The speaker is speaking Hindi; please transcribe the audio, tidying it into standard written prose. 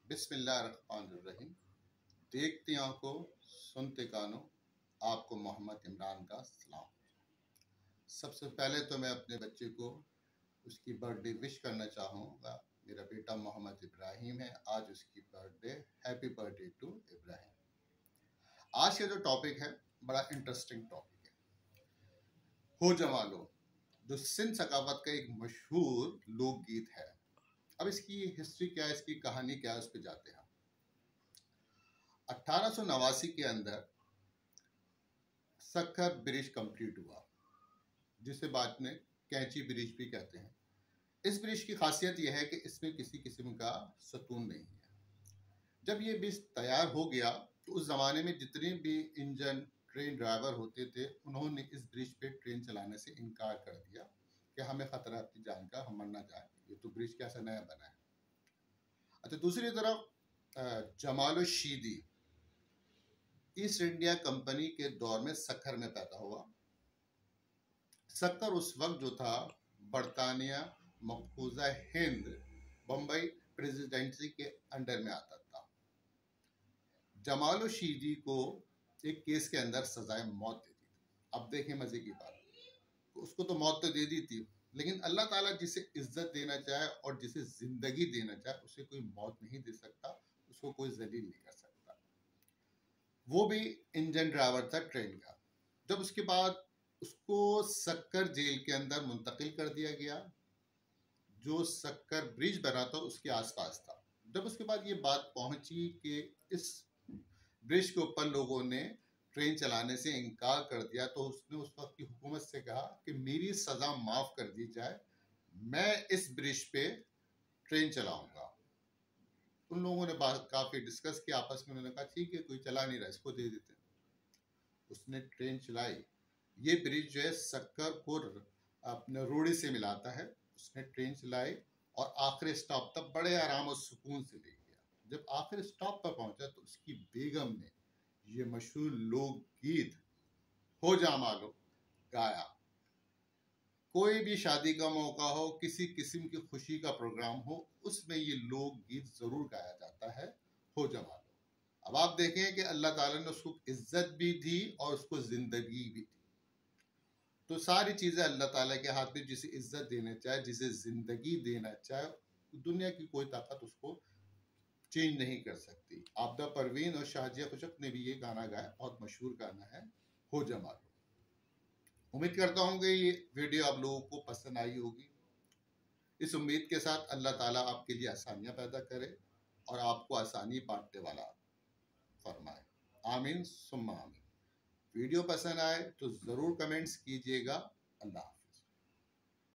बिस्मिल्लाहिर्रहमानिर्रहीम। देखती आंखों सुनते कानों, आपको मोहम्मद इमरान का सलाम। सबसे पहले तो मैं अपने बच्चे को उसकी बर्थडे विश करना चाहूँगा। मेरा बेटा मोहम्मद इब्राहिम है, आज उसकी birthday. Happy birthday to Ibrahim. आज का जो टॉपिक है बड़ा इंटरेस्टिंग टॉपिक है। हो जमालो, जो सिंध सकाफत का एक मशहूर लोकगीत है। अब इसकी हिस्ट्री क्या है, इसकी कहानी क्या है, उस पर जाते हैं। 1889 के अंदर सक्कर ब्रिज कंप्लीट हुआ, जिसे बाद में कैंची ब्रिज भी कहते हैं। इस ब्रिज की खासियत यह है कि इसमें किसी किस्म का सतून नहीं है। जब ये ब्रिज तैयार हो गया तो उस जमाने में जितने भी इंजन ट्रेन ड्राइवर होते थे, उन्होंने इस ब्रिज पे ट्रेन चलाने से इनकार कर दिया कि हमें खतरा अपनी जान का, हम मर ना जाए, ये तो ब्रिज कैसा नया बना है। अच्छा, दूसरी तरफ जमालो शीदी ईस्ट इंडिया कंपनी के दौर में सक्कर में पैदा हुआ। सक्कर उस वक्त जो था बरतानिया मकबूजा हिंद बम्बई प्रेसिडेंसी के अंडर में आता था। जमालो शीदी को एक केस के अंदर सजाए मौत दे दी थी। अब देखें मजे की बात, उसको तो मौत तो दे दी थी, लेकिन अल्लाह ताला जिसे इज्जत देना चाहे और जिसे जिंदगी देना चाहे उसे कोई मौत नहीं दे सकता, उसको कोई जलील नहीं कर सकता। वो भी इंजन ड्राइवर था ट्रेन का। जब उसके बाद उसको सक्कर जेल के अंदर मुंतकिल कर दिया गया, जो सक्कर ब्रिज बना था उसके आसपास था। जब उसके बाद ये बात पहुंची कि इस ब्रिज के ऊपर लोगों ने ट्रेन चलाने से इनकार कर दिया, तो उसने उस वक्त की हुकूमत से कहा कि मेरी सजा माफ कर दी जाए, मैं इस ब्रिज पे ट्रेन चलाऊंगा। उन लोगों ने बात काफी डिस्कस किया आपस में, उन्होंने कहा ठीक है, कोई चला नहीं रहा, इसको दे देते हैं। उसने ट्रेन चलाई। ये ब्रिज जो है सक्कर को अपने रोड़ी से मिलाता है। उसने ट्रेन चलाई और आखिरी स्टॉप तक बड़े आराम और सुकून से ले गया। जब आखिरी स्टॉप पर पहुंचा तो उसकी बेगम ने ये मशहूर लोकगीत हो जमालो गाया। कोई भी शादी का मौका हो, किसी किस्म की खुशी का प्रोग्राम हो, उसमें ये लोकगीत जरूर गाया जाता है, हो जमालो। अब आप देखें कि अल्लाह ताला ने उसको इज्जत भी दी और उसको जिंदगी भी दी। तो सारी चीजें अल्लाह ताला के हाथ में, जिसे इज्जत देना चाहे, जिसे जिंदगी देना चाहे, दुनिया की कोई ताकत उसको चेंज नहीं कर सकती। आबदा परवीन और शाहजिया खुशक ने भी ये गाना गाया, बहुत मशहूर गाना है, हो जमालो। उम्मीद करता हूँ कि ये वीडियो आप लोगों को पसंद आई होगी। इस उम्मीद के साथ अल्लाह ताला आपके लिए आसानियां पैदा करे और आपको आसानी बांटने वाला फरमाए। आमीन सुम्मा आमीन। वीडियो पसंद आए तो ज़रूर कमेंट्स कीजिएगा। अल्लाह।